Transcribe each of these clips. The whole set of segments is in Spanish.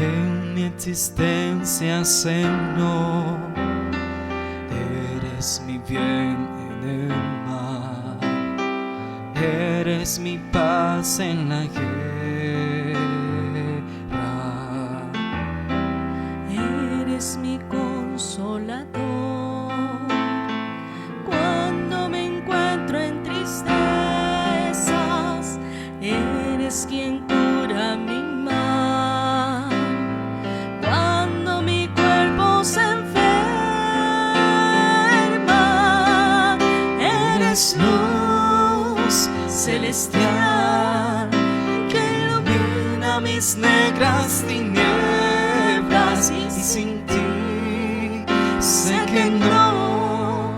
en mi existencia, Señor. Eres mi bien en el mal, eres mi paz en la guerra, eres mi consolador cuando me encuentro en tristezas, eres quien cura mi mal cuando mi cuerpo se enferma, eres luz celestial que ilumina mis negras tinieblas, y sin ti sé que no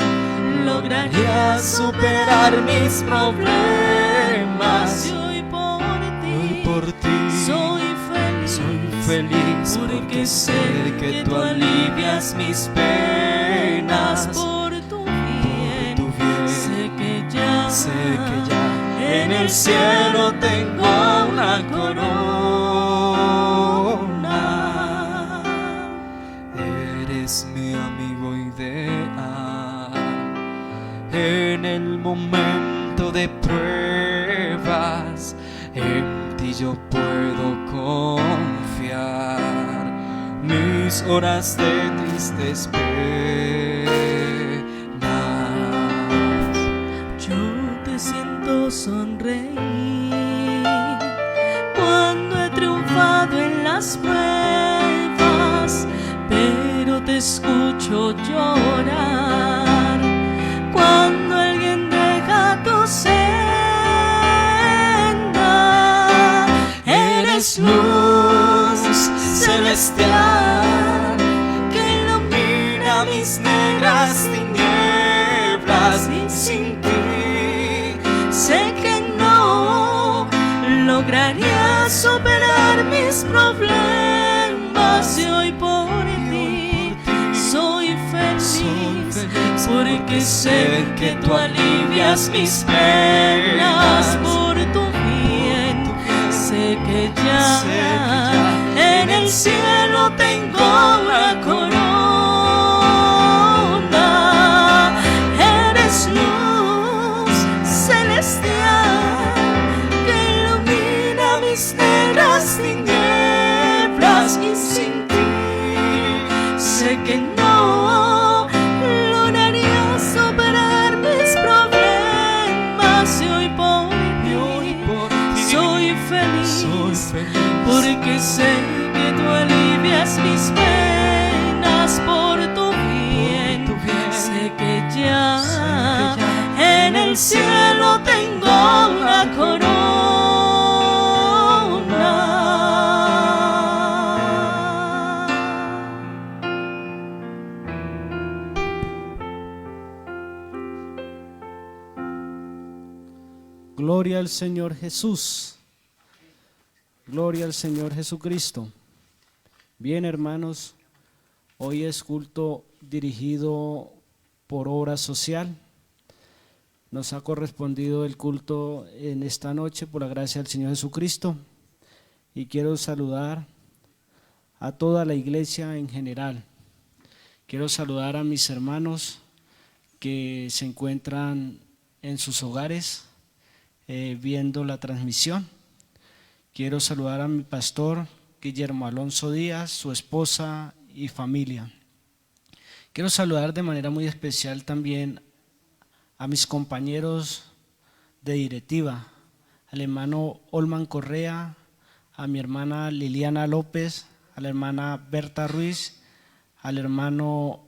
lograría superar mis problemas. Y hoy por ti soy feliz porque sé que tú alivias mis penas. Por tu bien, sé que ya en el cielo tengo una corona. eres mi amigo ideal. En el momento de pruebas, en ti yo puedo confiar. Mis horas de tristes penas, yo te siento sonreír cuando he triunfado en las pruebas, pero te escucho llorar cuando alguien deja tu senda. Eres luz celestial que ilumina mis negras tinieblas, y sin ti sé que no lograría superar mis problemas. Y hoy por ti soy feliz porque sé que tú alivias mis penas. Por tu bien sé que ya en el cielo tengo una corona. Eres luz celestial que ilumina mis negras tinieblas, y sin ti sé que no lograría superar mis problemas. Y hoy por ti soy feliz porque sé que tú alivias mis penas. Por tu bien sé que ya en el cielo tengo una corona. Gloria al Señor Jesús. Gloria al Señor Jesucristo. Bien, hermanos, hoy es culto dirigido por obra social. Nos ha correspondido el culto en esta noche por la gracia del Señor Jesucristo, y quiero saludar a toda la iglesia en general. Quiero saludar a mis hermanos que se encuentran en sus hogares viendo la transmisión. Quiero saludar a mi pastor Guillermo Alonso Díaz, su esposa y familia. Quiero saludar de manera muy especial también a mis compañeros de directiva, al hermano Olman Correa, a mi hermana Liliana López, a la hermana Berta Ruiz, al hermano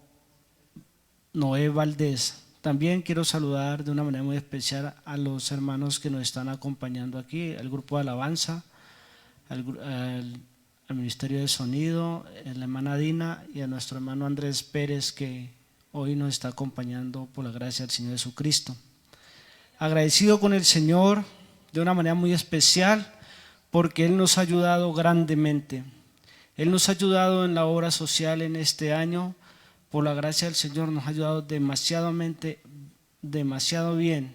Noé Valdés. También quiero saludar de una manera muy especial a los hermanos que nos están acompañando aquí, al grupo de alabanza, al Ministerio de Sonido, a la hermana Dina y a nuestro hermano Andrés Pérez, que hoy nos está acompañando por la gracia del Señor Jesucristo. Agradecido con el Señor de una manera muy especial porque Él nos ha ayudado grandemente. Él nos ha ayudado en la obra social en este año. Por la gracia del Señor nos ha ayudado demasiado bien.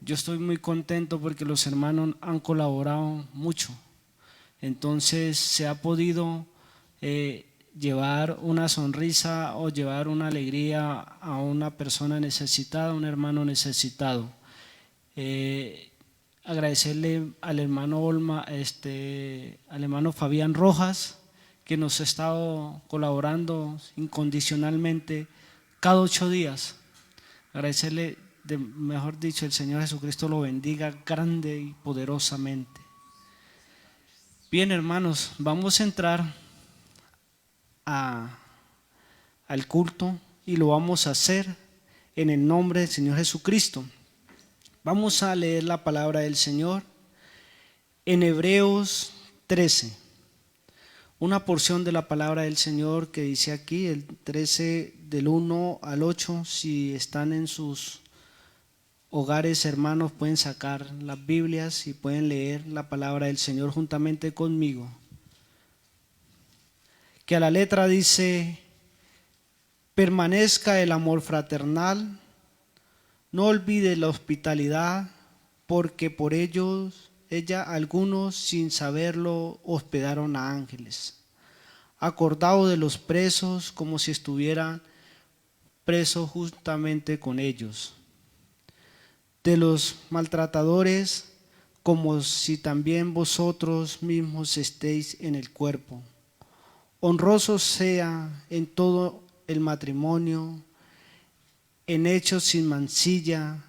Yo estoy muy contento porque los hermanos han colaborado mucho. Entonces se ha podido llevar una sonrisa o llevar una alegría a una persona necesitada, a un hermano necesitado. Agradecerle al hermano al hermano Fabián Rojas, que nos ha estado colaborando incondicionalmente cada 8 días. Agradecerle, mejor dicho, el Señor Jesucristo lo bendiga grande y poderosamente. Bien, hermanos, vamos a entrar al culto y lo vamos a hacer en el nombre del Señor Jesucristo. Vamos a leer la palabra del Señor en Hebreos 13, una porción de la palabra del Señor que dice aquí, el 13 del 1 al 8, si están en sus hogares, hermanos, pueden sacar las Biblias y pueden leer la palabra del Señor juntamente conmigo. Que a la letra dice: permanezca el amor fraternal, no olvide la hospitalidad, porque por ella algunos sin saberlo hospedaron a ángeles. Acordado de los presos como si estuvieran presos justamente con ellos. De los maltratadores como si también vosotros mismos estéis en el cuerpo. Honroso sea en todo el matrimonio, en hechos sin mancilla,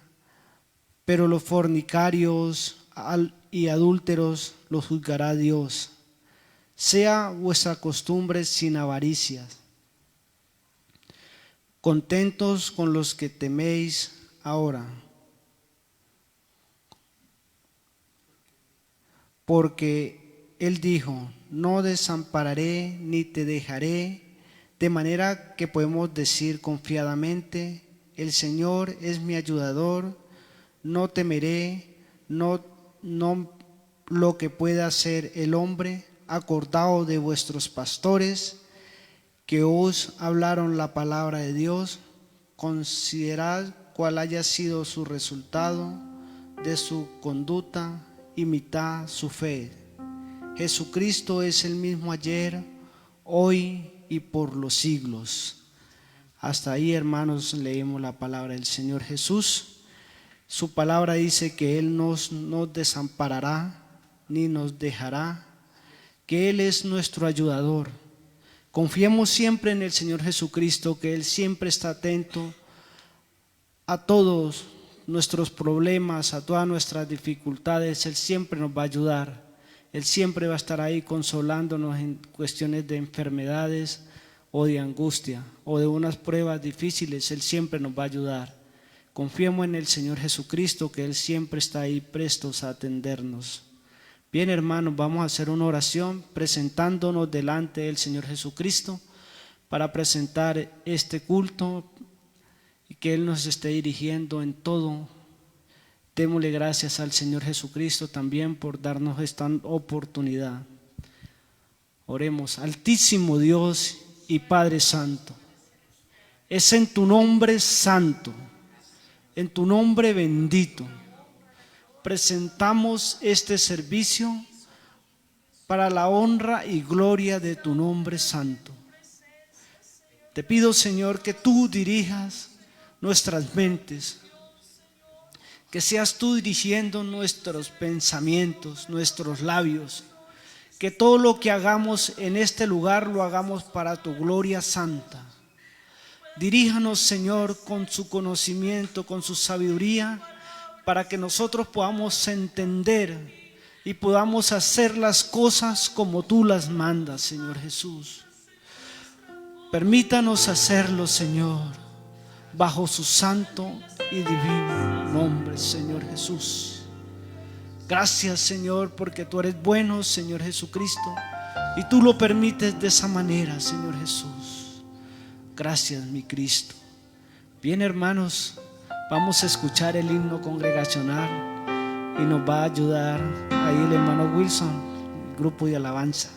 pero los fornicarios y adúlteros los juzgará Dios. Sea vuestra costumbre sin avaricias, contentos con los que teméis ahora, porque Él dijo: no desampararé ni te dejaré, de manera que podemos decir confiadamente: el Señor es mi ayudador, no temeré, no lo que pueda hacer el hombre. Acordado de vuestros pastores que os hablaron la palabra de Dios, considerad cuál haya sido su resultado de su conducta, imitad su fe. Jesucristo es el mismo ayer, hoy y por los siglos. Hasta ahí, hermanos, leemos la palabra del Señor Jesús. Su palabra dice que Él no nos desamparará ni nos dejará, que Él es nuestro ayudador. Confiemos siempre en el Señor Jesucristo, que Él siempre está atento a todos nuestros problemas, a todas nuestras dificultades. Él siempre nos va a ayudar. Él siempre va a estar ahí consolándonos en cuestiones de enfermedades o de angustia o de unas pruebas difíciles. Él siempre nos va a ayudar. Confiemos en el Señor Jesucristo, que Él siempre está ahí prestos a atendernos. Bien, hermanos, vamos a hacer una oración presentándonos delante del Señor Jesucristo para presentar este culto y que Él nos esté dirigiendo en todo. Démosle gracias al Señor Jesucristo también por darnos esta oportunidad. Oremos. Altísimo Dios y Padre Santo, es en tu nombre santo, en tu nombre bendito, presentamos este servicio para la honra y gloria de tu nombre santo. Te pido, Señor, que tú dirijas nuestras mentes, que seas tú dirigiendo nuestros pensamientos, nuestros labios, que todo lo que hagamos en este lugar lo hagamos para tu gloria santa. Diríjanos, Señor, con su conocimiento, con su sabiduría, para que nosotros podamos entender y podamos hacer las cosas como tú las mandas, Señor Jesús. Permítanos hacerlo, Señor, bajo su santo y divino nombre, Señor Jesús. Gracias, Señor, porque tú eres bueno, Señor Jesucristo, y tú lo permites de esa manera, Señor Jesús. Gracias, mi Cristo. Bien, hermanos, vamos a escuchar el himno congregacional y nos va a ayudar ahí el hermano Wilson, el grupo de alabanza.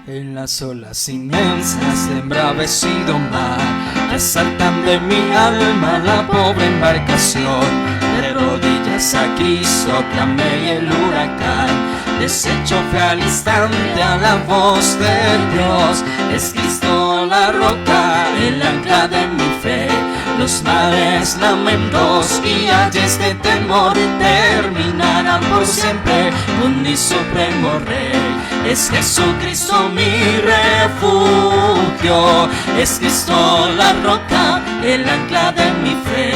En las olas inmensas de embravecido mar, resaltan de mi alma la pobre embarcación de rodillas mas a Cristo clamé y el huracán deshecho fue al instante a la voz de Dios. Es Cristo la roca, el ancla de mi fe. Los males, lamentos y ayes de temor terminarán por siempre con mi supremo Rey. Es Jesucristo mi refugio, es Cristo la roca, el ancla de mi fe.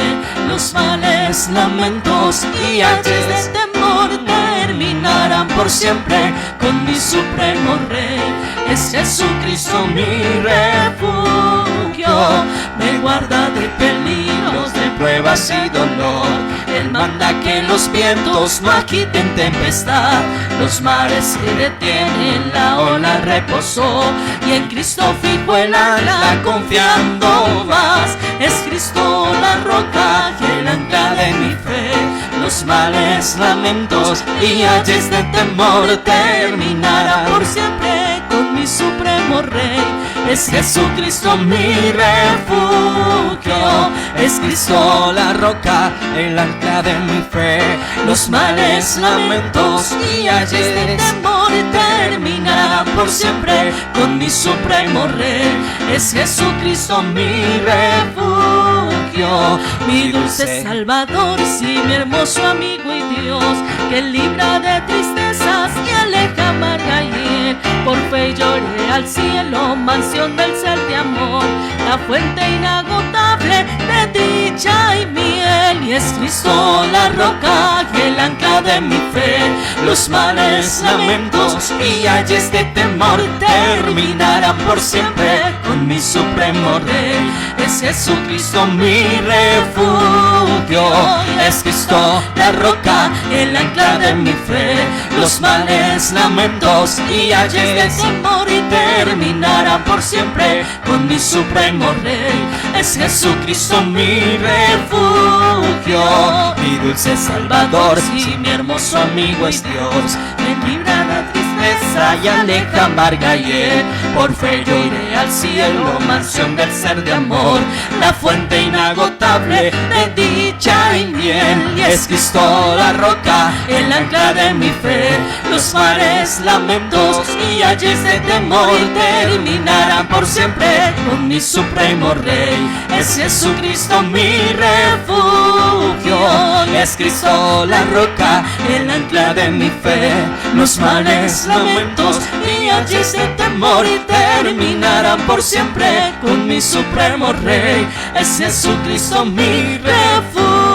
Los males, lamentos y ayes de temor terminarán por siempre con mi supremo Rey. Es Jesucristo mi refugio, me guarda de peligros, de pruebas y dolor. Él manda que los vientos no agiten tempestad, los mares se detienen, la ola reposó, y en Cristo fijo el ancla confiando vas. Es Cristo la roca y el ancla de mi fe. Los males, lamentos y ayes de temor terminarán por siempre con mi supremo Rey. Es Jesucristo mi refugio, es Cristo la roca, el ancla de mi fe. Los males, lamentos y ayes de temor terminarán por siempre con mi supremo Rey. Es Jesucristo mi refugio, mi dulce Salvador, sí, mi hermoso amigo y Dios, que libra de tristezas y aleja amarga hiel. Por fe lloré al cielo, mansión del ser de amor, la fuente inagotable de dicha y miel. Y es Cristo la roca y el ancla de mi fe. Los males, lamentos y ayes de temor terminarán por siempre con mi supremo Rey. Es Jesucristo mi refugio, es Cristo la roca, el ancla de mi fe. Los males, lamentos y ayes de temor terminarán por siempre con mi supremo Rey. Es Jesucristo mi refugio, mi dulce Salvador, sí, mi hermoso amigo es Dios, me libra la tristeza y aleja amarga hiel. Por fe yo iré al cielo, mansión del ser de amor, la fuente inagotable de dicha y miel. Y es Cristo la roca, el ancla de mi fe. Los mares, lamentos y ayes de temor terminarán por siempre con mi supremo Rey. Es Jesucristo mi refugio, es Cristo la roca, el ancla de mi fe. Los males, lamentos y ayes de temor terminarán por siempre con mi supremo Rey. Es Jesucristo mi refugio.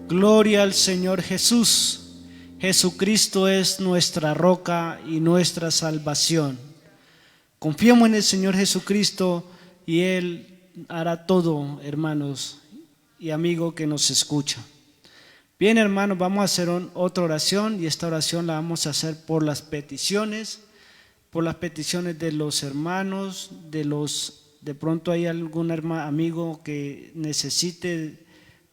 Gloria al Señor Jesús. Jesucristo es nuestra roca y nuestra salvación. Confiemos en el Señor Jesucristo y Él hará todo, hermanos y amigos que nos escuchan. Bien, hermanos, vamos a hacer otra oración, y esta oración la vamos a hacer por las peticiones de los hermanos, de pronto hay algún amigo que necesite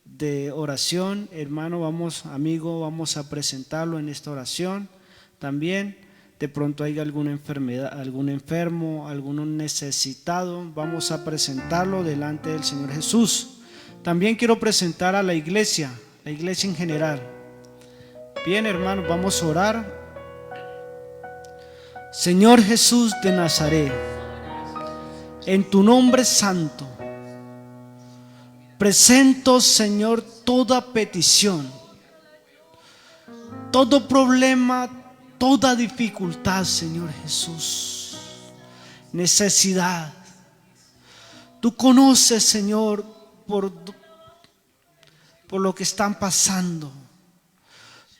de oración, hermano, vamos a presentarlo en esta oración. También de pronto hay alguna enfermedad, algún enfermo, algún necesitado, vamos a presentarlo delante del Señor Jesús. También quiero presentar a la iglesia en general. Bien, hermanos, vamos a orar. Señor Jesús de Nazaret, en tu nombre santo, presento, Señor, toda petición, todo problema, toda dificultad, Señor Jesús, necesidad. Tú conoces, Señor, por lo que están pasando.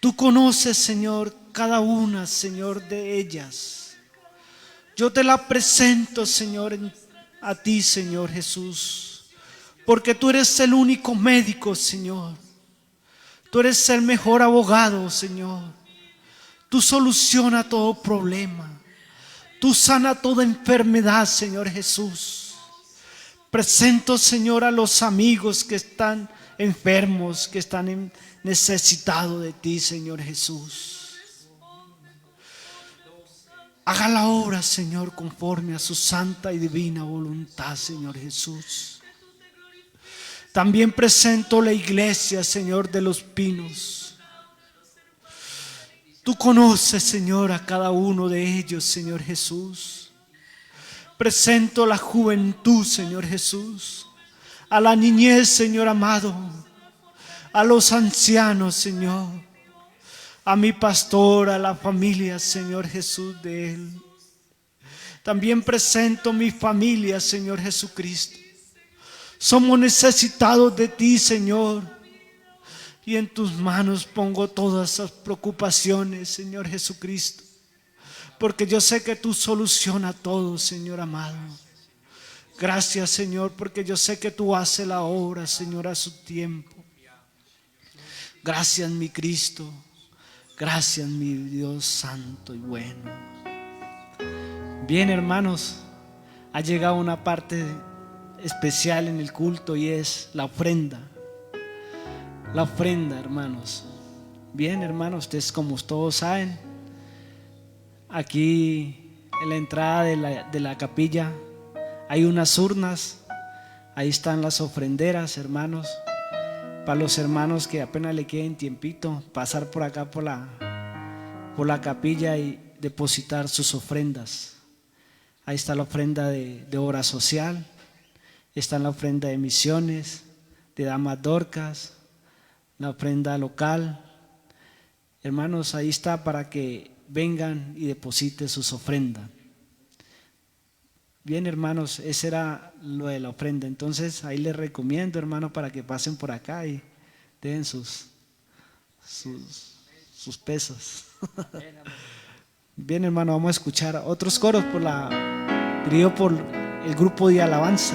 Tú conoces, Señor, cada una, Señor, de ellas. Yo te la presento, Señor, a ti, Señor Jesús, porque tú eres el único médico, Señor. Tú eres el mejor abogado, Señor. Tú solucionas todo problema. Tú sana toda enfermedad, Señor Jesús. Presento, Señor, a los amigos que están enfermos, que están necesitados de ti, Señor Jesús. Haga la obra, Señor, conforme a su santa y divina voluntad, Señor Jesús. También presento la iglesia, Señor, de Los Pinos. Tú conoces, Señor, a cada uno de ellos, Señor Jesús. Presento la juventud, Señor Jesús, a la niñez, Señor amado, a los ancianos, Señor, a mi pastor, a la familia, Señor Jesús, de él. También presento mi familia, Señor Jesucristo. Somos necesitados de ti, Señor, y en tus manos pongo todas esas preocupaciones, Señor Jesucristo, porque yo sé que tú solucionas todo, Señor amado. Gracias, Señor, porque yo sé que tú haces la obra, Señor, a su tiempo. Gracias, mi Cristo. Gracias, mi Dios santo y bueno. Bien, hermanos, ha llegado una parte especial en el culto y es la ofrenda. La ofrenda, hermanos. Bien, hermanos, ustedes como todos saben, aquí en la entrada de la capilla hay unas urnas. Ahí están las ofrenderas, hermanos. Para los hermanos que apenas le queden tiempito, pasar por acá por la capilla y depositar sus ofrendas. Ahí está la ofrenda de obra social, está la ofrenda de misiones, de damas dorcas, la ofrenda local. Hermanos, ahí está para que vengan y depositen sus ofrendas. Bien, hermanos, ese era lo de la ofrenda. Entonces ahí les recomiendo, hermanos, para que pasen por acá y den sus pesos. Bien, hermano, vamos a escuchar otros coros dirigido por el grupo de alabanza.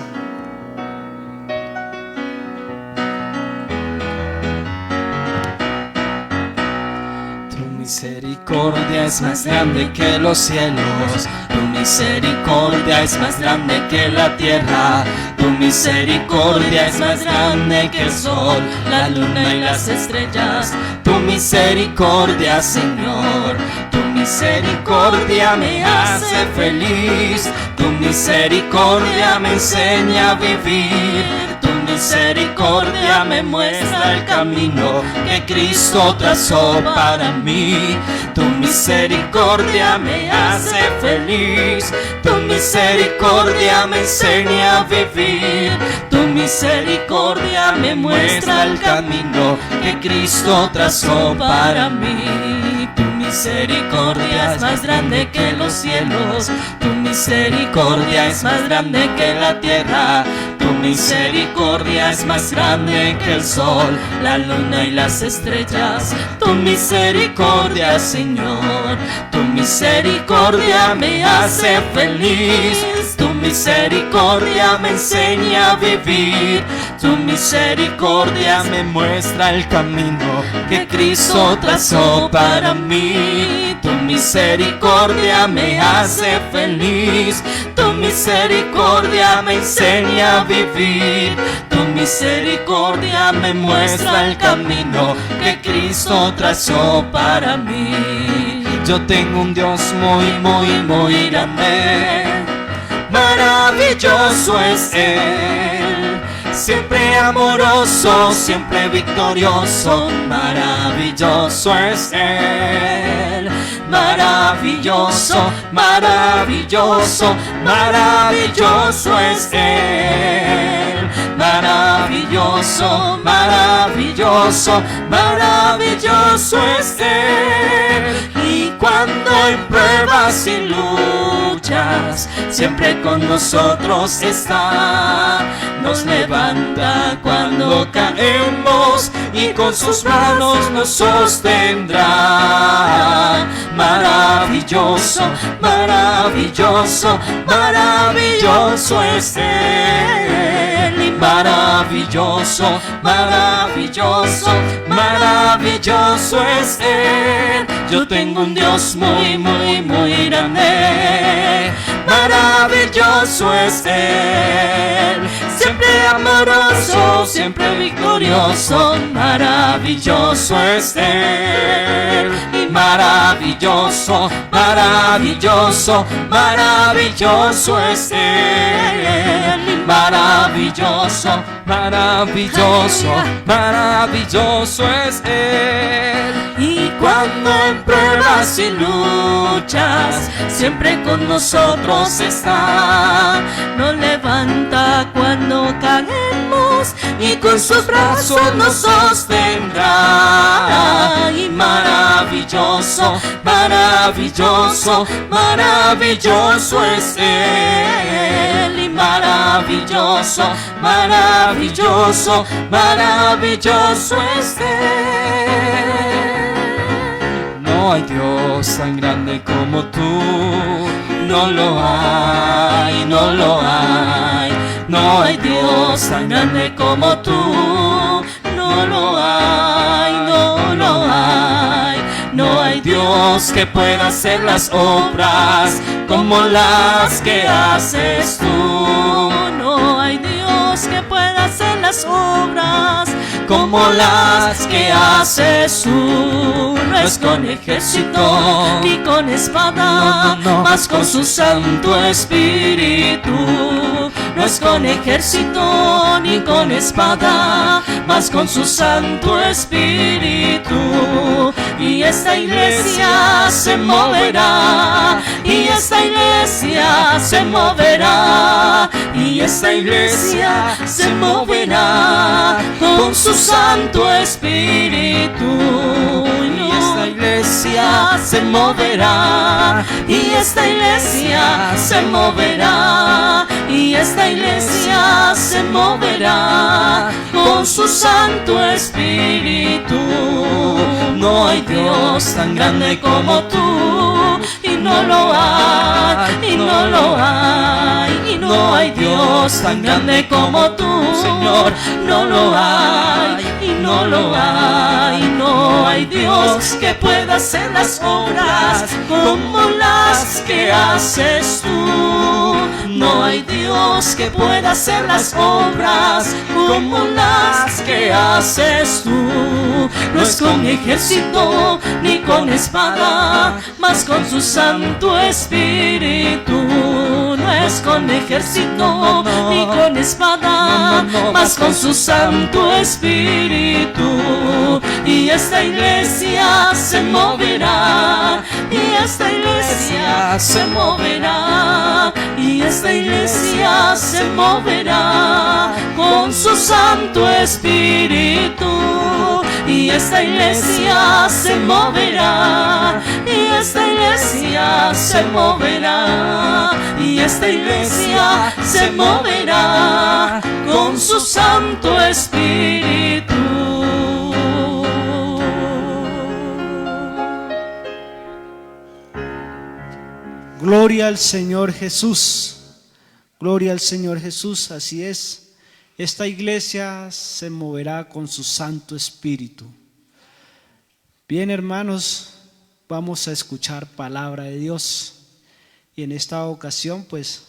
Misericordia es más grande que los cielos, tu misericordia es más grande que la tierra, tu misericordia es más grande que el sol, la luna y las estrellas, tu misericordia, Señor, tu misericordia me hace feliz, tu misericordia me enseña a vivir. Tu misericordia me muestra el camino que Cristo trazó para mí. Tu misericordia me hace feliz. Tu misericordia me enseña a vivir. Tu misericordia me muestra el camino que Cristo trazó para mí. Tu misericordia es más grande que los cielos. Tu misericordia es más grande que la tierra. Tu misericordia es más grande que el sol, la luna y las estrellas. Tu misericordia, Señor, tu misericordia me hace feliz. Tu misericordia me enseña a vivir. Tu misericordia me muestra el camino que Cristo trazó para mí. Tu misericordia me hace feliz. Tu misericordia me enseña a vivir. Tu misericordia me muestra el camino que Cristo trazó para mí. Yo tengo un Dios muy, muy, muy grande. Maravilloso es Él, siempre amoroso, siempre victorioso. Maravilloso es Él, maravilloso, maravilloso, maravilloso es Él. Maravilloso, maravilloso, maravilloso es Él. Y cuando en pruebas y luchas, siempre con nosotros está. Nos levanta cuando caemos y con sus manos nos sostendrá. Maravilloso, maravilloso, maravilloso es Él. Y maravilloso, maravilloso, maravilloso es Él. Yo tengo un Dios muy, muy, muy grande. Maravilloso maravilloso es Él, siempre amoroso, siempre victorioso, maravilloso es Él, y maravilloso, maravilloso, maravilloso es Él, y maravilloso, maravilloso, maravilloso es Él. Y cuando en pruebas y luchas, siempre con nosotros está. Nos levanta cuando caemos y con sus brazos nos sostendrá. Y maravilloso, maravilloso, maravilloso es Él. Y maravilloso, maravilloso, maravilloso es Él. No hay Dios tan grande como tú, no lo hay, no lo hay. No hay Dios tan grande como tú, no lo hay, no lo hay. No hay Dios que pueda hacer las obras como las que haces tú. No hay Dios que pueda hacer las obras como las que haces tú. No es con ejército ni con espada, mas con su Santo Espíritu. No es con ejército ni con espada, mas con su Santo Espíritu. Y esta iglesia se moverá, y esta iglesia se moverá, y esta iglesia se moverá con su Santo Espíritu. Y esta iglesia se moverá, y esta iglesia se moverá, y esta iglesia se moverá con su Santo Espíritu. No hay Dios tan grande como tú, y no lo hay, y no lo hay, y no hay Dios tan grande como tú, Señor, no lo hay, y no lo hay. No hay Dios que pueda hacer las obras como las que haces tú. No hay Dios que pueda hacer las obras como las que haces tú. No es con ejército ni con espada, mas con su Santo Espíritu. No es con ejército ni con espada, mas con su Santo Espíritu. Y esta iglesia se moverá, y esta iglesia se moverá, y esta iglesia se moverá con su Santo Espíritu. Y esta iglesia se moverá, y esta iglesia se moverá, y esta iglesia se moverá con su Santo Espíritu. Gloria al Señor Jesús, gloria al Señor Jesús, así es. Esta iglesia se moverá con su Santo Espíritu. Bien, hermanos, vamos a escuchar palabra de Dios. Y en esta ocasión, pues,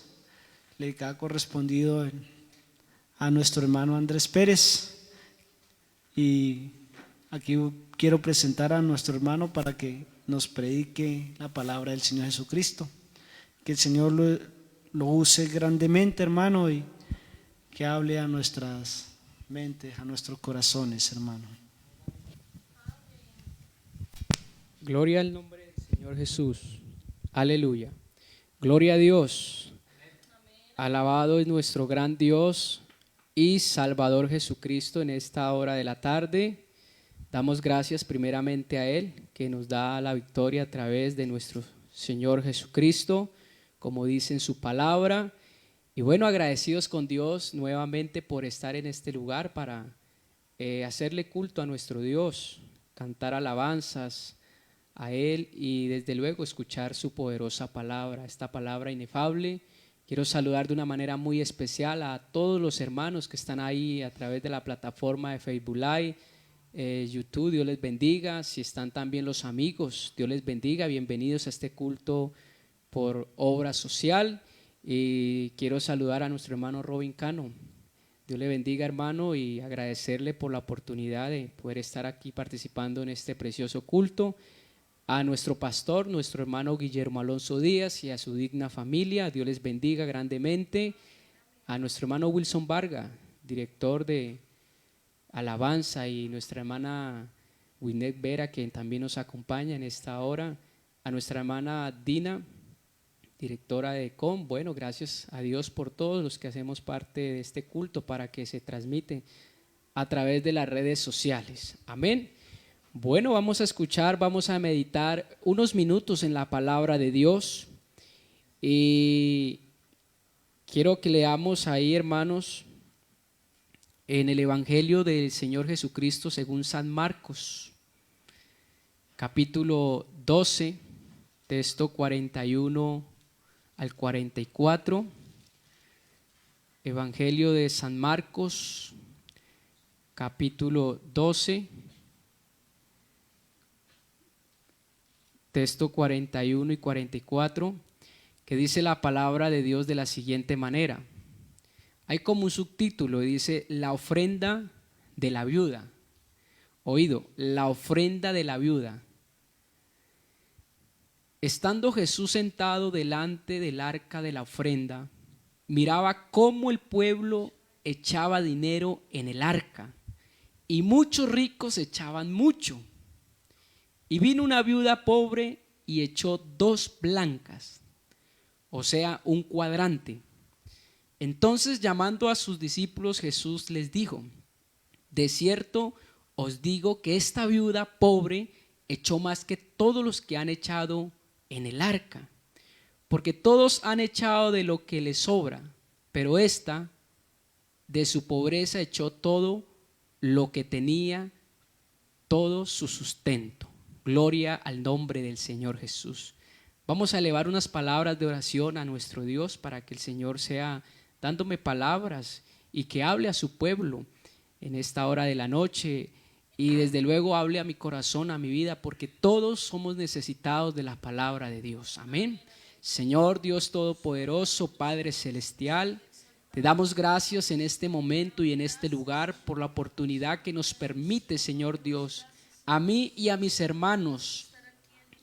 le ha correspondido a nuestro hermano Andrés Pérez. Y aquí quiero presentar a nuestro hermano para que nos predique la palabra del Señor Jesucristo. Que el Señor lo use grandemente, hermano, y que hable a nuestras mentes, a nuestros corazones, hermano. Gloria al nombre del Señor Jesús. Aleluya. Gloria a Dios. Alabado es nuestro gran Dios y Salvador Jesucristo en esta hora de la tarde. Damos gracias primeramente a Él, que nos da la victoria a través de nuestro Señor Jesucristo, como dice en su palabra. Y bueno, agradecidos con Dios nuevamente por estar en este lugar para hacerle culto a nuestro Dios, cantar alabanzas a Él y desde luego escuchar su poderosa palabra, esta palabra inefable. Quiero saludar de una manera muy especial a todos los hermanos que están ahí a través de la plataforma de Facebook Live, YouTube, Dios les bendiga. Si están también los amigos, Dios les bendiga, bienvenidos a este culto por obra social. Y quiero saludar a nuestro hermano Robin Cano. Dios le bendiga, hermano, y agradecerle por la oportunidad de poder estar aquí participando en este precioso culto. A nuestro pastor, nuestro hermano Guillermo Alonso Díaz, y a su digna familia, Dios les bendiga grandemente. A nuestro hermano Wilson Varga, director de alabanza, y nuestra hermana Winnet Vera, que también nos acompaña en esta hora. A nuestra hermana Dina, directora de COM. Bueno, gracias a Dios por todos los que hacemos parte de este culto para que se transmite a través de las redes sociales. Amén. Bueno, vamos a escuchar, vamos a meditar unos minutos en la palabra de Dios, y quiero que leamos ahí, hermanos, en el Evangelio del Señor Jesucristo según San Marcos, capítulo 12, texto 41 al 44. Evangelio de San Marcos, capítulo 12, texto 41 y 44, que dice la palabra de Dios de la siguiente manera. Hay como un subtítulo, dice: la ofrenda de la viuda. Oído, la ofrenda de la viuda. Estando Jesús sentado delante del arca de la ofrenda, miraba cómo el pueblo echaba dinero en el arca, y muchos ricos echaban mucho. Y vino una viuda pobre y echó 2 blancas, o sea, un cuadrante. Entonces, llamando a sus discípulos, Jesús les dijo: de cierto os digo que esta viuda pobre echó más que todos los que han echado en el arca, porque todos han echado de lo que les sobra, pero esta de su pobreza echó todo lo que tenía, todo su sustento. Gloria al nombre del Señor Jesús. Vamos a elevar unas palabras de oración a nuestro Dios para que el Señor sea dándome palabras y que hable a su pueblo en esta hora de la noche, y desde luego hable a mi corazón, a mi vida, porque todos somos necesitados de la palabra de Dios. Amén. Señor Dios Todopoderoso, Padre Celestial, te damos gracias en este momento y en este lugar por la oportunidad que nos permite, Señor Dios, a mí y a mis hermanos,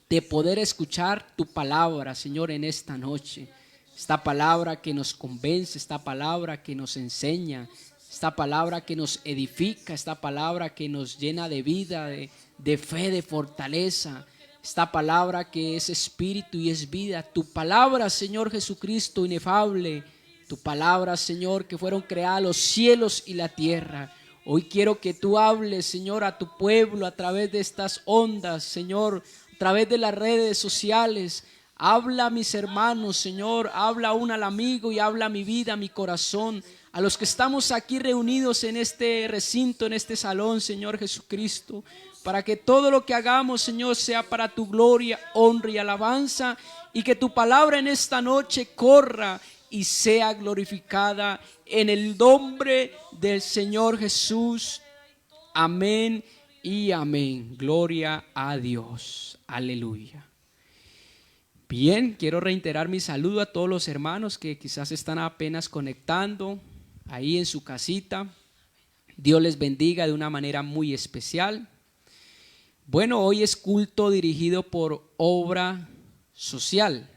de poder escuchar tu palabra, Señor, en esta noche. Esta palabra que nos convence, esta palabra que nos enseña, esta palabra que nos edifica, esta palabra que nos llena de vida, de fe, de fortaleza. Esta palabra que es espíritu y es vida. Tu palabra, Señor Jesucristo, inefable. Tu palabra, Señor, que fueron creados los cielos y la tierra. Hoy quiero que tú hables, Señor, a tu pueblo a través de estas ondas, Señor, a través de las redes sociales. Habla a mis hermanos, Señor, habla aún al amigo y habla a mi vida, a mi corazón, a los que estamos aquí reunidos en este recinto, en este salón, Señor Jesucristo, para que todo lo que hagamos, Señor, sea para tu gloria, honra y alabanza, y que tu palabra en esta noche corra y sea glorificada en el nombre del Señor Jesús. Amén y amén. Gloria a Dios. Aleluya. Bien, quiero reiterar mi saludo a todos los hermanos que quizás están apenas conectando ahí en su casita. Dios les bendiga de una manera muy especial. Bueno, hoy es culto dirigido por Obra Social.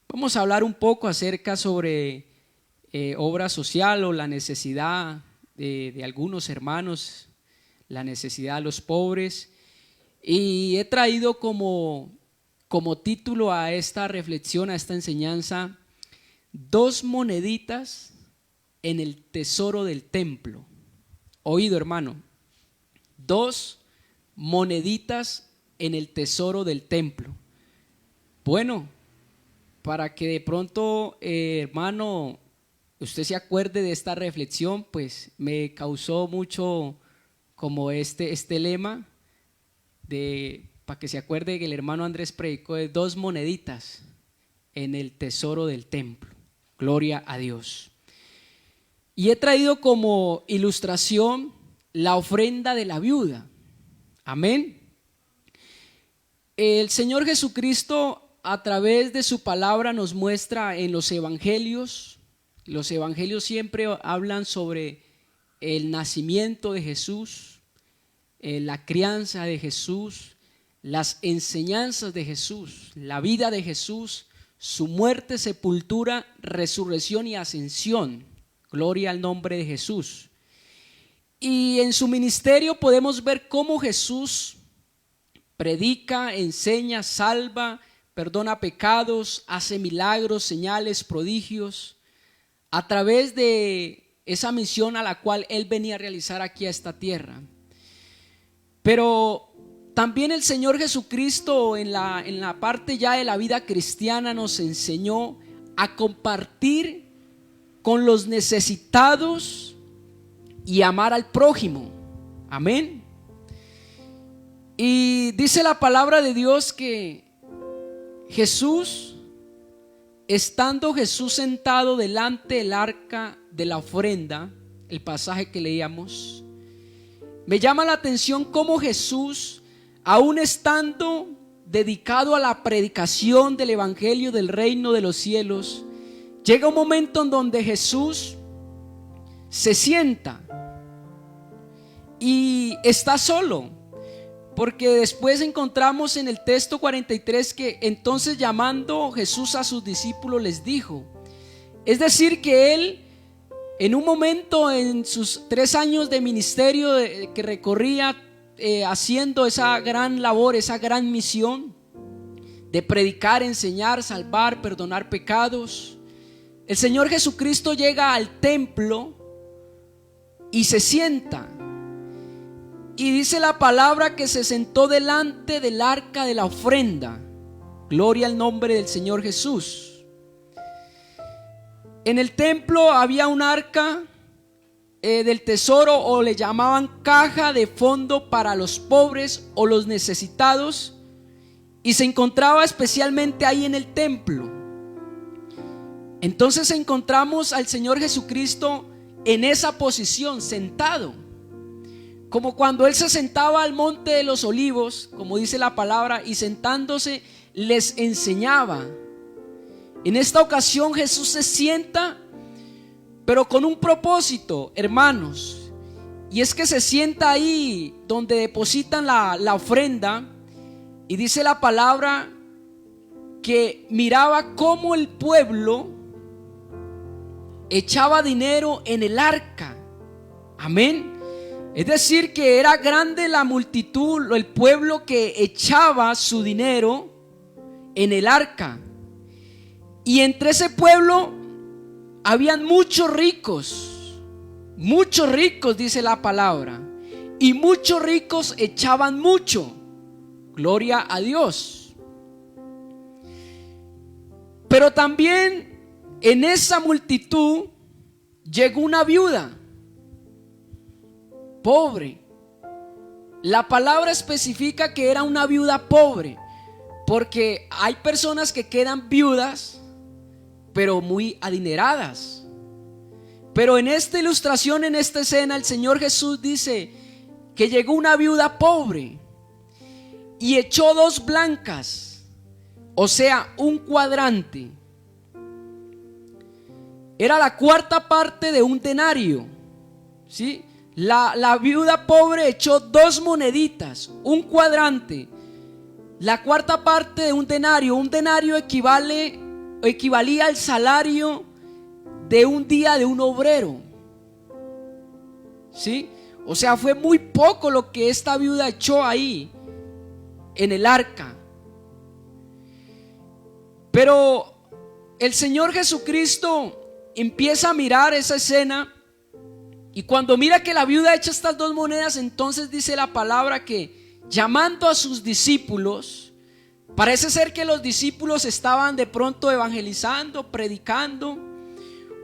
Vamos a hablar un poco acerca sobre obra social, o la necesidad de algunos hermanos, la necesidad de los pobres. Y he traído como título a esta reflexión, a esta enseñanza: 2 moneditas en el tesoro del templo. Oído, hermano, 2 moneditas en el tesoro del templo. Bueno, para que de pronto, hermano, usted se acuerde de esta reflexión, pues me causó mucho como este lema para que se acuerde que el hermano Andrés predicó de 2 moneditas en el tesoro del templo. Gloria a Dios. Y he traído como ilustración la ofrenda de la viuda. Amén. El Señor Jesucristo a través de su palabra nos muestra en los evangelios siempre hablan sobre el nacimiento de Jesús, la crianza de Jesús, las enseñanzas de Jesús, la vida de Jesús, su muerte, sepultura, resurrección y ascensión. Gloria al nombre de Jesús. Y en su ministerio podemos ver cómo Jesús predica, enseña, salva, perdona pecados, hace milagros, señales, prodigios, a través de esa misión a la cual Él venía a realizar aquí a esta tierra. Pero también el Señor Jesucristo en la parte ya de la vida cristiana nos enseñó a compartir con los necesitados y amar al prójimo. Amén. Y dice la palabra de Dios que estando Jesús sentado delante del arca de la ofrenda, el pasaje que leíamos, me llama la atención cómo Jesús, aún estando dedicado a la predicación del evangelio del reino de los cielos, llega un momento en donde Jesús se sienta y está solo, porque después encontramos en el texto 43 que entonces llamando Jesús a sus discípulos les dijo, es decir que Él en un momento en sus 3 años de ministerio que recorría haciendo esa gran labor, esa gran misión de predicar, enseñar, salvar, perdonar pecados, el Señor Jesucristo llega al templo y se sienta. Y dice la palabra que se sentó delante del arca de la ofrenda. Gloria al nombre del Señor Jesús. En el templo había un arca del tesoro, o le llamaban caja de fondo para los pobres o los necesitados, y se encontraba especialmente ahí en el templo. Entonces encontramos al Señor Jesucristo en esa posición, sentado, como cuando Él se sentaba al monte de los olivos, como dice la palabra, y sentándose les enseñaba. En esta ocasión Jesús se sienta, pero con un propósito, hermanos, y es que se sienta ahí donde depositan la ofrenda, y dice la palabra que miraba cómo el pueblo echaba dinero en el arca. Amén. Es decir que era grande la multitud, el pueblo que echaba su dinero en el arca. Y entre ese pueblo habían muchos ricos dice la palabra, y muchos ricos echaban mucho. Gloria a Dios. Pero también en esa multitud llegó una viuda pobre. La palabra especifica que era una viuda pobre, porque hay personas que quedan viudas pero muy adineradas. Pero en esta ilustración, en esta escena, el Señor Jesús dice que llegó una viuda pobre y echó 2 blancas, o sea, un cuadrante. Era la 4ª parte de un denario, ¿sí? La viuda pobre echó 2 moneditas, un cuadrante, la 4ª parte de un denario. Un denario equivalía al salario de un día de un obrero, ¿sí? O sea, fue muy poco lo que esta viuda echó ahí en el arca. Pero el Señor Jesucristo empieza a mirar esa escena, y cuando mira que la viuda echa estas 2 monedas, entonces dice la palabra que llamando a sus discípulos, parece ser que los discípulos estaban de pronto evangelizando, predicando,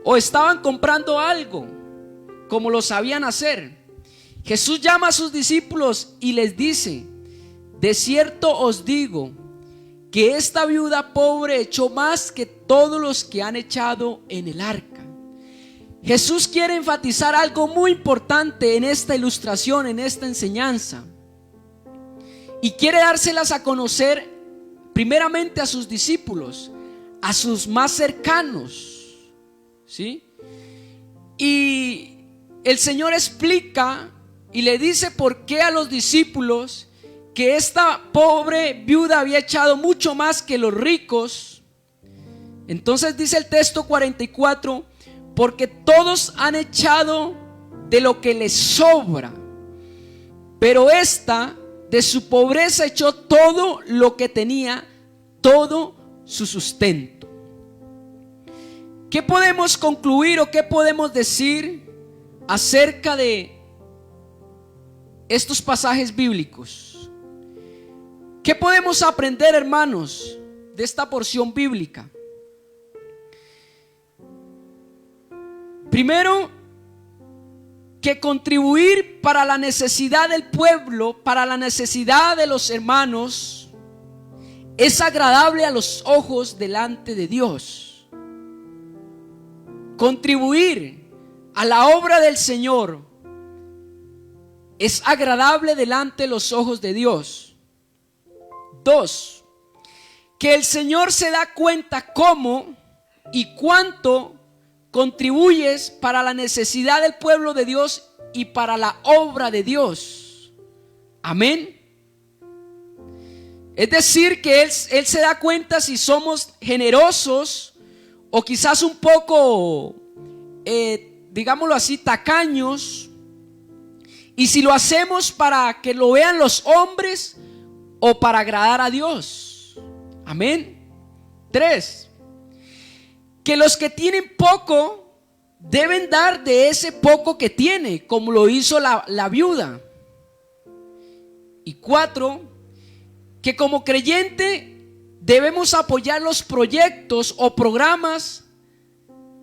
o estaban comprando algo, como lo sabían hacer. Jesús llama a sus discípulos y les dice: de cierto os digo que esta viuda pobre echó más que todos los que han echado en el arca. Jesús quiere enfatizar algo muy importante en esta ilustración, en esta enseñanza, y quiere dárselas a conocer primeramente a sus discípulos, a sus más cercanos, ¿sí? Y el Señor explica y le dice por qué a los discípulos que esta pobre viuda había echado mucho más que los ricos. Entonces dice el texto 44, porque todos han echado de lo que les sobra, pero esta de su pobreza echó todo lo que tenía, todo su sustento. ¿Qué podemos concluir o qué podemos decir acerca de estos pasajes bíblicos? ¿Qué podemos aprender, hermanos, de esta porción bíblica? Primero, que contribuir para la necesidad del pueblo, para la necesidad de los hermanos, es agradable a los ojos delante de Dios. Contribuir a la obra del Señor es agradable delante de los ojos de Dios. 2, que el Señor se da cuenta cómo y cuánto contribuyes para la necesidad del pueblo de Dios y para la obra de Dios. Amén. Es decir, que Él se da cuenta si somos generosos o quizás un poco, digámoslo así, tacaños, y si lo hacemos para que lo vean los hombres o para agradar a Dios. Amén. 3, que los que tienen poco deben dar de ese poco que tiene, como lo hizo la viuda. Y 4, que como creyente debemos apoyar los proyectos o programas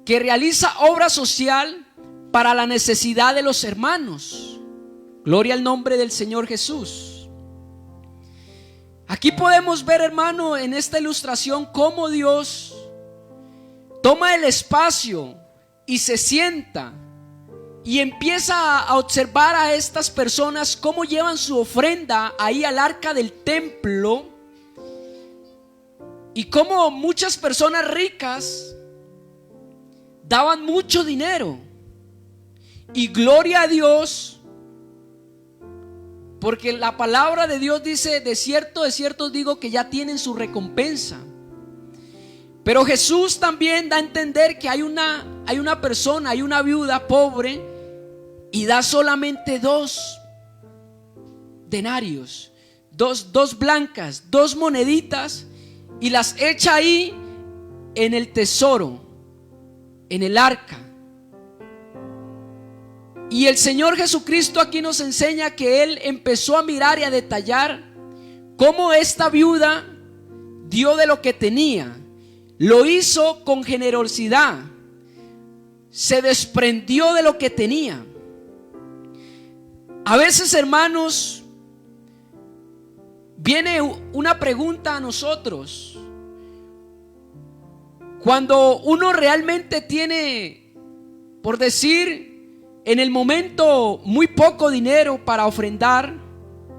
que realiza obra social para la necesidad de los hermanos. Gloria al nombre del Señor Jesús. Aquí podemos ver, hermano, en esta ilustración cómo Dios toma el espacio y se sienta y empieza a observar a estas personas cómo llevan su ofrenda ahí al arca del templo, y cómo muchas personas ricas daban mucho dinero. Y gloria a Dios, porque la palabra de Dios dice: de cierto os digo que ya tienen su recompensa. Pero Jesús también da a entender que hay una persona, hay una viuda pobre, y da solamente 2 denarios, dos blancas, 2 moneditas, y las echa ahí en el tesoro, en el arca. Y el Señor Jesucristo aquí nos enseña que Él empezó a mirar y a detallar cómo esta viuda dio de lo que tenía. Lo hizo con generosidad, se desprendió de lo que tenía. A veces, hermanos, viene una pregunta a nosotros. Cuando uno realmente tiene, por decir, en el momento muy poco dinero para ofrendar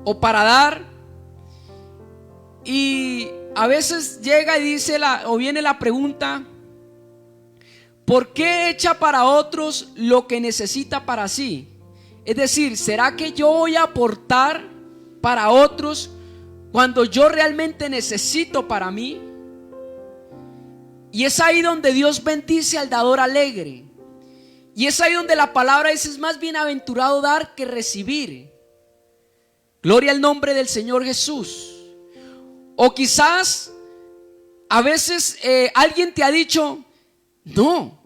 o para dar, y a veces llega y dice o viene la pregunta: ¿por qué echa para otros lo que necesita para sí? Es decir, ¿será que yo voy a aportar para otros cuando yo realmente necesito para mí? Y es ahí donde Dios bendice al dador alegre. Y es ahí donde la palabra dice: es más bienaventurado dar que recibir. Gloria al nombre del Señor Jesús. O quizás a veces alguien te ha dicho: no,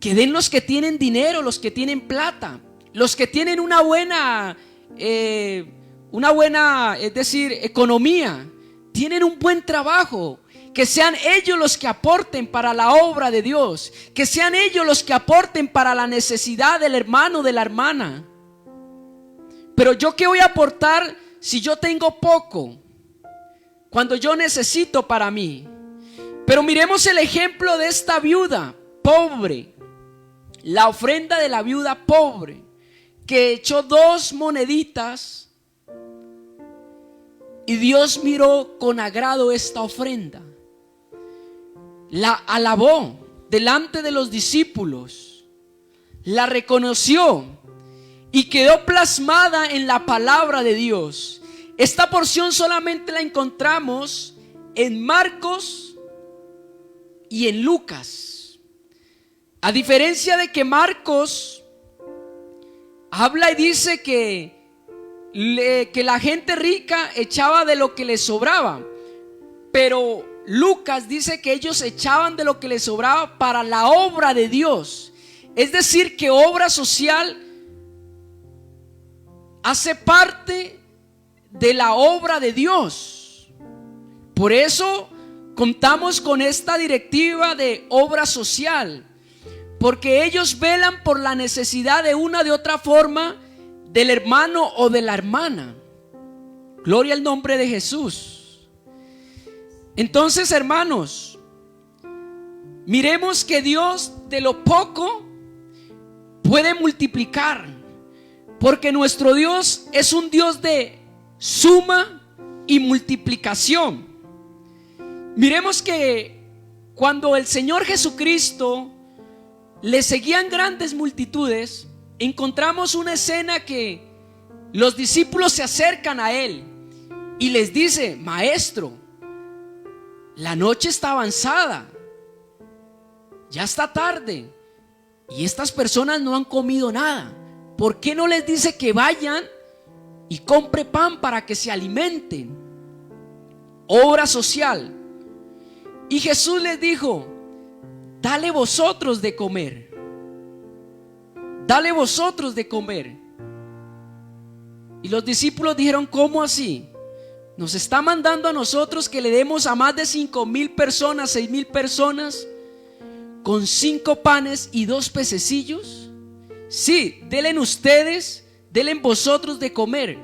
que den los que tienen dinero, los que tienen plata, los que tienen una buena, es decir, economía, tienen un buen trabajo. Que sean ellos los que aporten para la obra de Dios, que sean ellos los que aporten para la necesidad del hermano, de la hermana. Pero yo, ¿qué voy a aportar si yo tengo poco, cuando yo necesito para mí? Pero miremos el ejemplo de esta viuda pobre, la ofrenda de la viuda pobre, que echó 2 moneditas Y Dios miró con agrado esta ofrenda, la alabó delante de los discípulos, la reconoció y quedó plasmada en la palabra de Dios. Esta porción solamente la encontramos en Marcos y en Lucas. A diferencia de que Marcos habla y dice que la gente rica echaba de lo que les sobraba, pero Lucas dice que ellos echaban de lo que les sobraba para la obra de Dios. Es decir, que obra social hace parte de la obra de Dios. Por eso contamos con esta directiva de obra social, porque ellos velan por la necesidad de una de otra forma del hermano o de la hermana. Gloria al nombre de Jesús. Entonces, hermanos, miremos que Dios de lo poco puede multiplicar, porque nuestro Dios es un Dios de suma y multiplicación. Miremos que cuando el Señor Jesucristo le seguían grandes multitudes, encontramos una escena que los discípulos se acercan a él y les dice: Maestro, la noche está avanzada, ya está tarde y estas personas no han comido nada. ¿Por qué no les dice que vayan y compre pan para que se alimenten? Obra social. Y Jesús les dijo: dale vosotros de comer. Dale vosotros de comer. Y los discípulos dijeron: ¿cómo así? ¿Nos está mandando a nosotros que le demos a más de 5,000 personas, 6,000 personas con 5 panes y 2 pececillos? Sí, denle ustedes, denle vosotros de comer.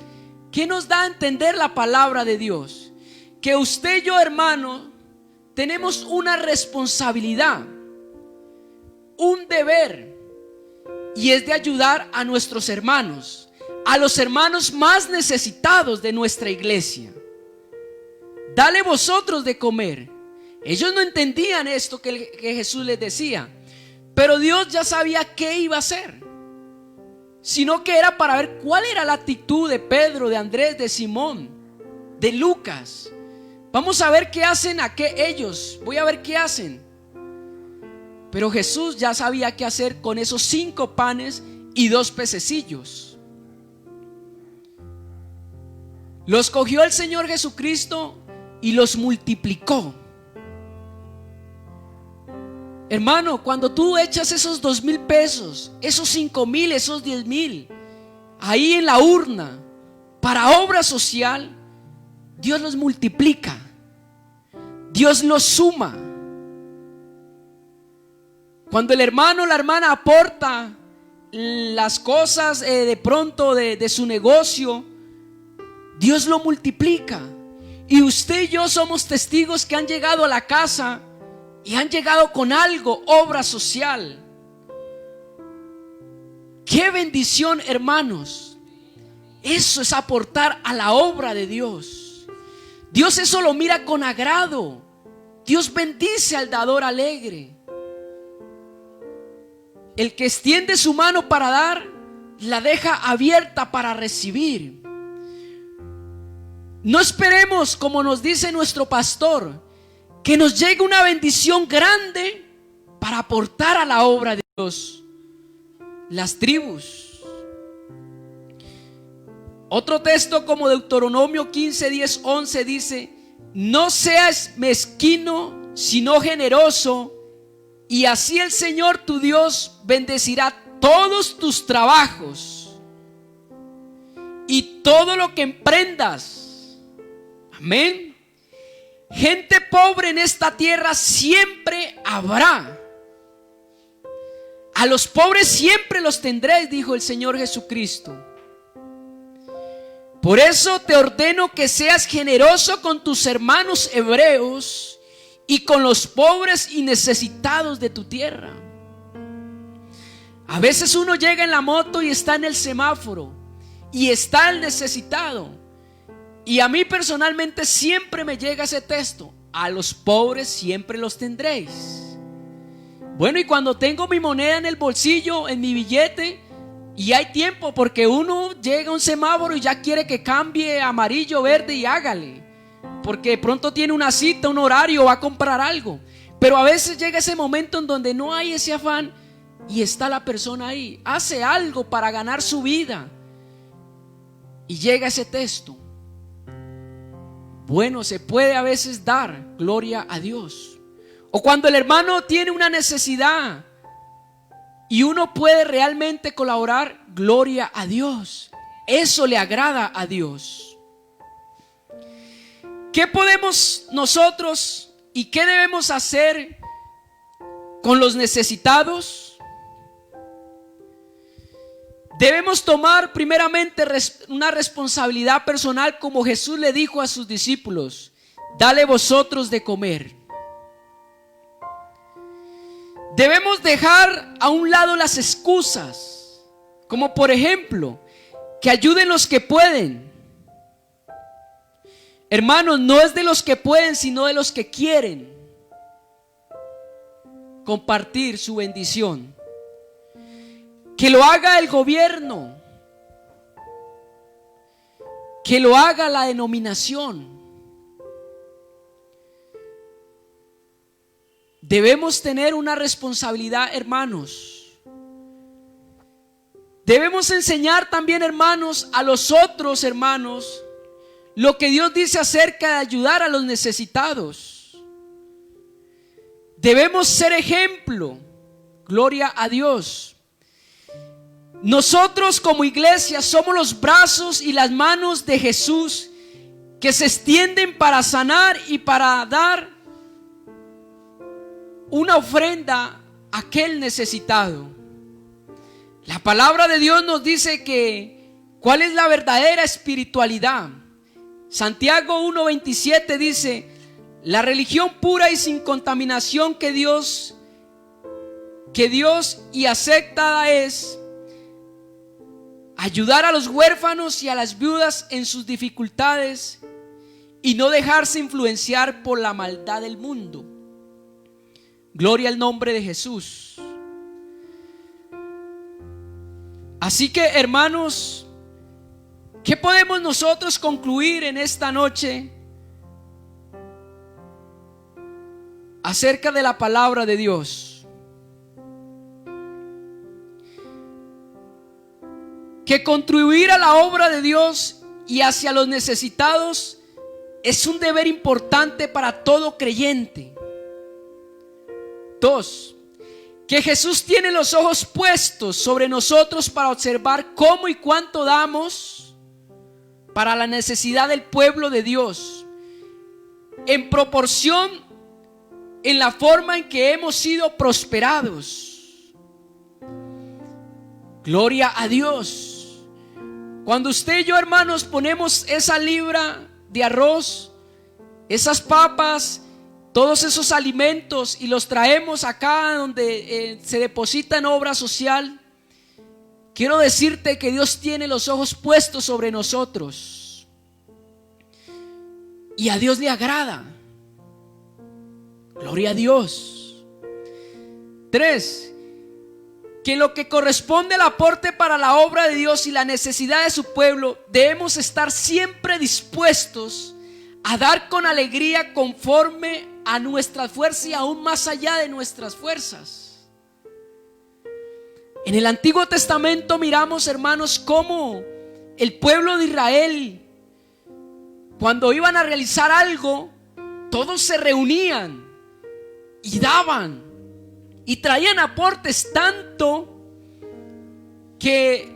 ¿Qué nos da a entender la palabra de Dios? Que usted y yo, hermano, tenemos una responsabilidad, un deber, y es de ayudar a nuestros hermanos, a los hermanos más necesitados de nuestra iglesia. Dale vosotros de comer. Ellos no entendían esto que Jesús les decía, pero Dios ya sabía qué iba a hacer, sino que era para ver cuál era la actitud de Pedro, de Andrés, de Simón, de Lucas. Vamos a ver qué hacen ellos. Voy a ver qué hacen. Pero Jesús ya sabía qué hacer con esos 5 panes y 2 pececillos. Los cogió el Señor Jesucristo y los multiplicó. Hermano, cuando tú echas esos 2,000 pesos, esos 5,000, esos 10,000 ahí en la urna para obra social, Dios los multiplica, Dios los suma. Cuando el hermano o la hermana aporta las cosas de pronto de su negocio, Dios lo multiplica. Y usted y yo somos testigos que han llegado a la casa y han llegado con algo, obra social. ¡Qué bendición, hermanos! Eso es aportar a la obra de Dios. Dios eso lo mira con agrado. Dios bendice al dador alegre. El que extiende su mano para dar, la deja abierta para recibir. No esperemos, como nos dice nuestro pastor, que nos llegue una bendición grande para aportar a la obra de Dios. Las tribus. Otro texto como Deuteronomio 15, 10, 11 dice: no seas mezquino, sino generoso, y así el Señor tu Dios bendecirá todos tus trabajos y todo lo que emprendas. Amén. Gente pobre en esta tierra siempre habrá. A los pobres siempre los tendréis, dijo el Señor Jesucristo. Por eso te ordeno que seas generoso con tus hermanos hebreos y con los pobres y necesitados de tu tierra. A veces uno llega en la moto y está en el semáforo y está el necesitado, Y a mí personalmente siempre me llega ese texto: a los pobres siempre los tendréis. Bueno, y cuando tengo mi moneda en el bolsillo, en mi billete, y hay tiempo, porque uno llega a un semáforo y ya quiere que cambie a amarillo, verde, y hágale, porque de pronto tiene una cita, un horario, va a comprar algo. Pero a veces llega ese momento en donde no hay ese afán y está la persona ahí, hace algo para ganar su vida, y llega ese texto. Bueno, se puede a veces dar, gloria a Dios. O cuando el hermano tiene una necesidad y uno puede realmente colaborar, gloria a Dios. Eso le agrada a Dios. ¿Qué podemos nosotros y qué debemos hacer con los necesitados? Debemos tomar primeramente una responsabilidad personal, como Jesús le dijo a sus discípulos: dale vosotros de comer. Debemos dejar a un lado las excusas, como por ejemplo, que ayuden los que pueden. Hermanos, no es de los que pueden, sino de los que quieren compartir su bendición. Que lo haga el gobierno, que lo haga la denominación. Debemos tener una responsabilidad, hermanos. Debemos enseñar también, hermanos, a los otros hermanos lo que Dios dice acerca de ayudar a los necesitados. Debemos ser ejemplo, gloria a Dios. Nosotros como iglesia somos los brazos y las manos de Jesús, que se extienden para sanar y para dar una ofrenda a aquel necesitado. La palabra de Dios nos dice que cuál es la verdadera espiritualidad. Santiago 1:27 dice: la religión pura y sin contaminación que Dios y aceptada es ayudar a los huérfanos y a las viudas en sus dificultades y no dejarse influenciar por la maldad del mundo. Gloria al nombre de Jesús. Así que, hermanos, ¿qué podemos nosotros concluir en esta noche acerca de la palabra de Dios? Que contribuir a la obra de Dios y hacia los necesitados es un deber importante para todo creyente. 2. Que Jesús tiene los ojos puestos sobre nosotros para observar cómo y cuánto damos para la necesidad del pueblo de Dios, en proporción en la forma en que hemos sido prosperados. Gloria a Dios. Cuando usted y yo, hermanos, ponemos esa libra de arroz, esas papas, todos esos alimentos, y los traemos acá donde se deposita en obra social, quiero decirte que Dios tiene los ojos puestos sobre nosotros y a Dios le agrada. Gloria a Dios. 3. Que en lo que corresponde al aporte para la obra de Dios y la necesidad de su pueblo, debemos estar siempre dispuestos a dar con alegría conforme a nuestra fuerza y aún más allá de nuestras fuerzas. En el Antiguo Testamento miramos, hermanos, cómo el pueblo de Israel, cuando iban a realizar algo, todos se reunían y daban y traían aportes, tanto que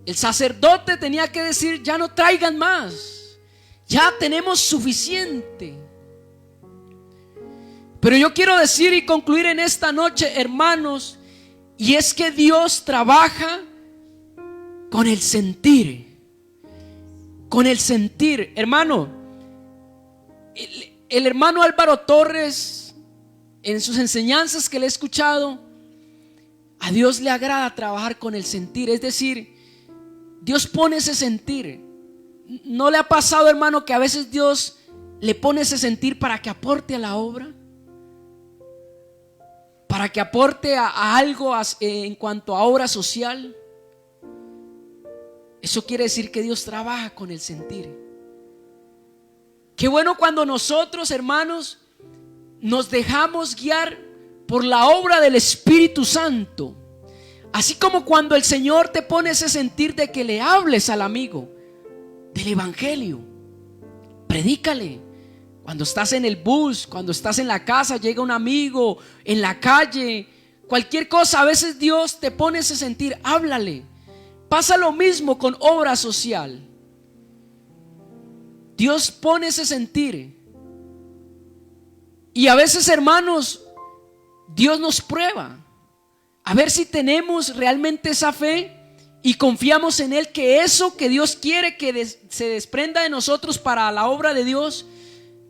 el sacerdote tenía que decir: ya no traigan más, ya tenemos suficiente. Pero yo quiero decir y concluir en esta noche, hermanos, y es que Dios trabaja con el sentir. Con el sentir, hermano. El hermano Álvaro Torres, en sus enseñanzas que le he escuchado, a Dios le agrada trabajar con el sentir. Es decir, Dios pone ese sentir. ¿No le ha pasado, hermano, que a veces Dios le pone ese sentir para que aporte a la obra? Para que aporte a algo en cuanto a obra social. Eso quiere decir que Dios trabaja con el sentir. Qué bueno cuando nosotros, hermanos, nos dejamos guiar por la obra del Espíritu Santo. Así como cuando el Señor te pone ese sentir de que le hables al amigo del evangelio, predícale. Cuando estás en el bus, cuando estás en la casa, llega un amigo, en la calle, cualquier cosa, a veces Dios te pone ese sentir, háblale. Pasa lo mismo con obra social. Dios pone ese sentir. Y a veces, hermanos, Dios nos prueba a ver si tenemos realmente esa fe y confiamos en Él, que eso que Dios quiere que se desprenda de nosotros para la obra de Dios,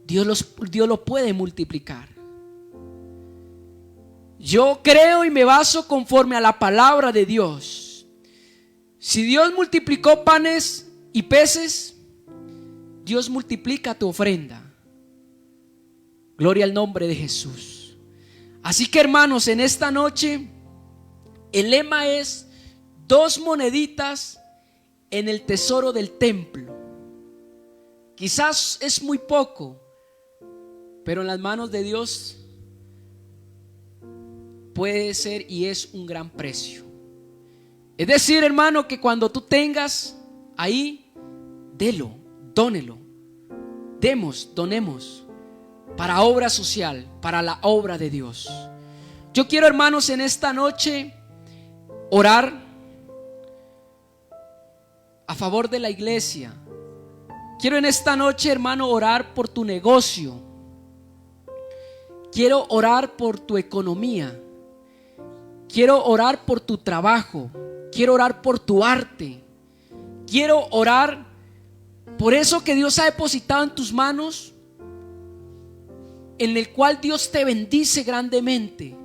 Dios lo puede multiplicar. Yo creo y me baso conforme a la palabra de Dios. Si Dios multiplicó panes y peces, Dios multiplica tu ofrenda. Gloria al nombre de Jesús. Así que, hermanos, en esta noche el lema es 2 moneditas en el tesoro del templo. Quizás es muy poco, pero en las manos de Dios puede ser y es un gran precio. Es decir, hermano, que cuando tú tengas ahí, délo, dónelo, donemos para obra social, para la obra de Dios. Yo quiero, hermanos, en esta noche orar a favor de la iglesia. Quiero en esta noche, hermano, orar por tu negocio. Quiero orar por tu economía. Quiero orar por tu trabajo. Quiero orar por tu arte. Quiero orar por eso que Dios ha depositado en tus manos, en el cual Dios te bendice grandemente,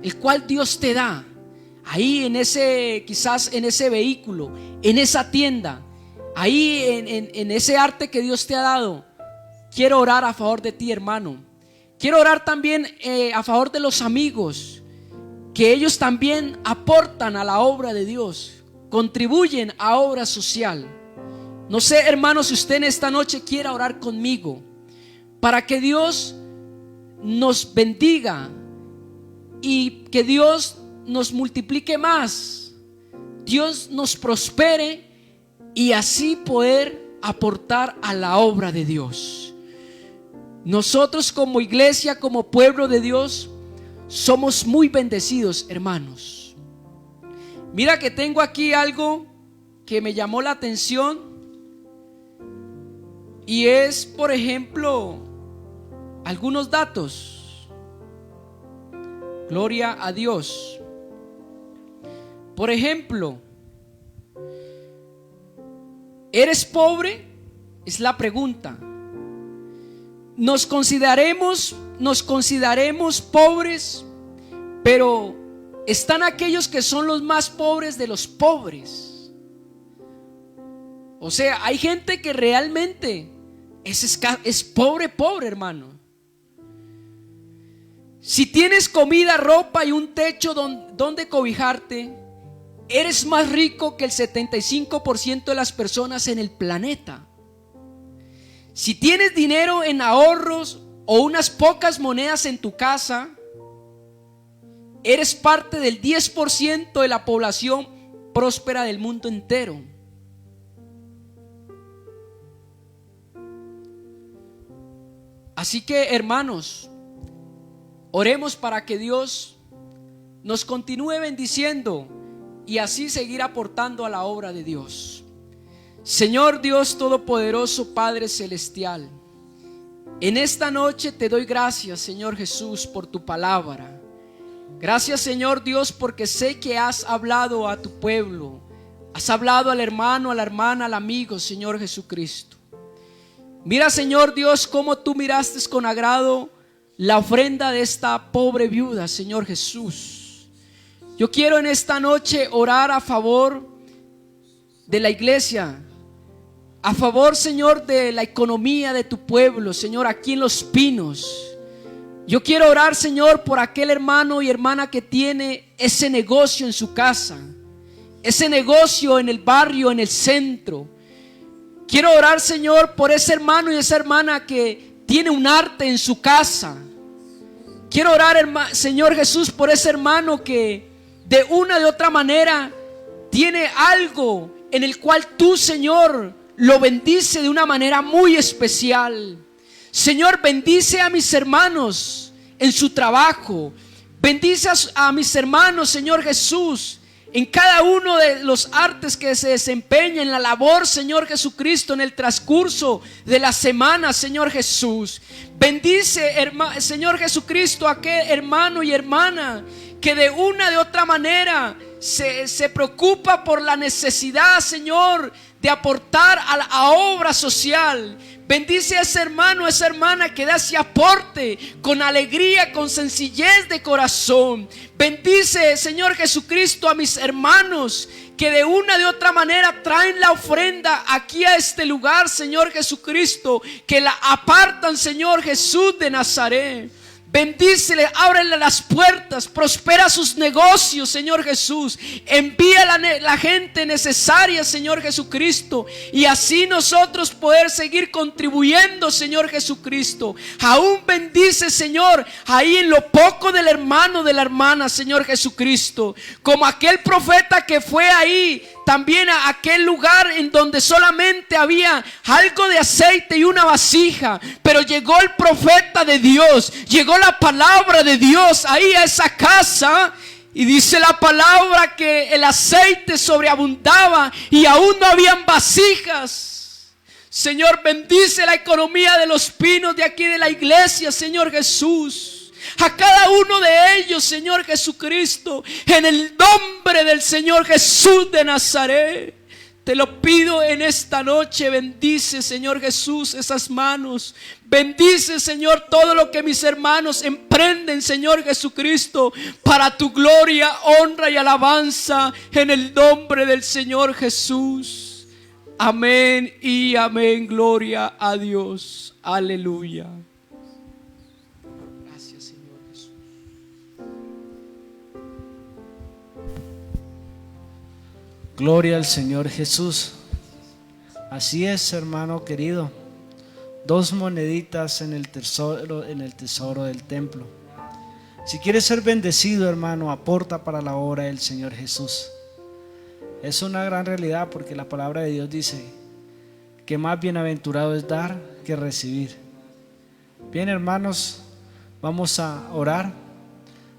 el cual Dios te da. Ahí en ese, quizás en ese vehículo, en esa tienda, ahí en ese arte que Dios te ha dado. Quiero orar a favor de ti, hermano. Quiero orar también a favor de los amigos, que ellos también aportan a la obra de Dios, contribuyen a obra social. No sé, hermano, si usted en esta noche quiera orar conmigo para que Dios nos bendiga y que Dios nos multiplique más, Dios nos prospere y así poder aportar a la obra de Dios. Nosotros como iglesia, como pueblo de Dios, somos muy bendecidos, hermanos. Mira que tengo aquí algo que me llamó la atención y es, por ejemplo, algunos datos. Gloria a Dios. Por ejemplo, ¿eres pobre? Es la pregunta. Nos consideraremos pobres, pero están aquellos que son los más pobres de los pobres. O sea, hay gente que realmente es pobre, hermano. Si tienes comida, ropa y un techo donde cobijarte, eres más rico que el 75% de las personas en el planeta. Si tienes dinero en ahorros o unas pocas monedas en tu casa, eres parte del 10% de la población próspera del mundo entero. Así que, hermanos, oremos para que Dios nos continúe bendiciendo y así seguir aportando a la obra de Dios. Señor Dios Todopoderoso, Padre Celestial, en esta noche te doy gracias, Señor Jesús, por tu palabra. Gracias, Señor Dios, porque sé que has hablado a tu pueblo, has hablado al hermano, a la hermana, al amigo, Señor Jesucristo. Mira, Señor Dios, cómo tú miraste con agrado la ofrenda de esta pobre viuda, Señor Jesús. Yo quiero en esta noche orar a favor de la iglesia, a favor, Señor, de la economía de tu pueblo, Señor, aquí en Los Pinos. Yo quiero orar, Señor, por aquel hermano y hermana que tiene ese negocio en su casa, ese negocio en el barrio, en el centro. Quiero orar, Señor, por ese hermano y esa hermana que tiene un arte en su casa. Quiero orar, Señor Jesús, por ese hermano que de una de otra manera tiene algo en el cual tú, Señor, lo bendice de una manera muy especial. Señor, bendice a mis hermanos en su trabajo. Bendice a mis hermanos, Señor Jesús, en cada uno de los artes que se desempeña en la labor, Señor Jesucristo, en el transcurso de la semana, Señor Jesús. Bendice, Señor Jesucristo, a aquel hermano y hermana que de una de otra manera se preocupa por la necesidad, Señor, de aportar a obra social. Bendice a ese hermano, a esa hermana que da ese aporte con alegría, con sencillez de corazón. Bendice, Señor Jesucristo, a mis hermanos que de una de otra manera traen la ofrenda aquí a este lugar, Señor Jesucristo, que la apartan, Señor Jesús de Nazaret. Bendícele, ábrele las puertas, prospera sus negocios, Señor Jesús. Envía la gente necesaria, Señor Jesucristo, y así nosotros poder seguir contribuyendo, Señor Jesucristo. Aún bendice, Señor, ahí en lo poco del hermano, de la hermana, Señor Jesucristo. Como aquel profeta que fue ahí también a aquel lugar en donde solamente había algo de aceite y una vasija, pero llegó el profeta de Dios, llegó la palabra de Dios ahí a esa casa, y dice la palabra que el aceite sobreabundaba y aún no habían vasijas. Señor, bendice la economía de Los Pinos, de aquí de la iglesia, Señor Jesús. A cada uno de ellos, Señor Jesucristo, en el nombre del Señor Jesús de Nazaret, te lo pido en esta noche. Bendice, Señor Jesús, esas manos. Bendice, Señor, todo lo que mis hermanos emprenden, Señor Jesucristo, para tu gloria, honra y alabanza, en el nombre del Señor Jesús. Amén y amén. Gloria a Dios. Aleluya. Gloria al Señor Jesús. Así es, hermano querido. 2 moneditas en el tesoro del templo. Si quieres ser bendecido, hermano, aporta para la obra del Señor Jesús. Es una gran realidad, porque la palabra de Dios dice que más bienaventurado es dar que recibir. Bien, hermanos, vamos a orar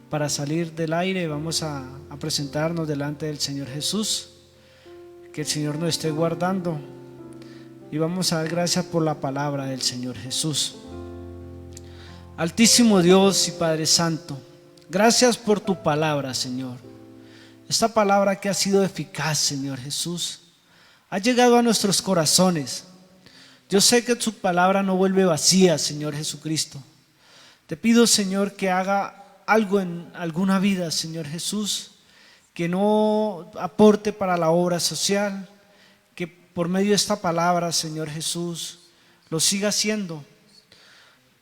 para salir del aire. Vamos a presentarnos delante del Señor Jesús. Que el Señor nos esté guardando, y vamos a dar gracias por la palabra del Señor Jesús. Altísimo Dios y Padre Santo, gracias por tu palabra, Señor. Esta palabra que ha sido eficaz, Señor Jesús, ha llegado a nuestros corazones. Yo sé que tu palabra no vuelve vacía, Señor Jesucristo. Te pido, Señor, que haga algo en alguna vida, Señor Jesús, que no aporte para la obra social, que por medio de esta palabra, Señor Jesús, lo siga haciendo,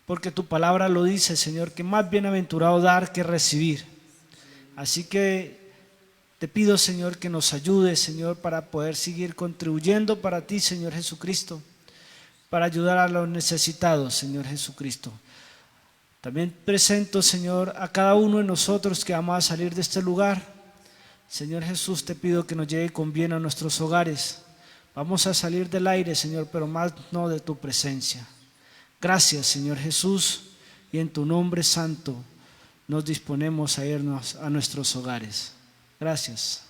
porque tu palabra lo dice, Señor, que más bienaventurado dar que recibir. Así que te pido, Señor, que nos ayudes, Señor, para poder seguir contribuyendo para ti, Señor Jesucristo, para ayudar a los necesitados, Señor Jesucristo. También presento, Señor, a cada uno de nosotros que vamos a salir de este lugar. Señor Jesús, te pido que nos lleve con bien a nuestros hogares. Vamos a salir del aire, Señor, pero más no de tu presencia. Gracias, Señor Jesús, y en tu nombre santo nos disponemos a irnos a nuestros hogares. Gracias.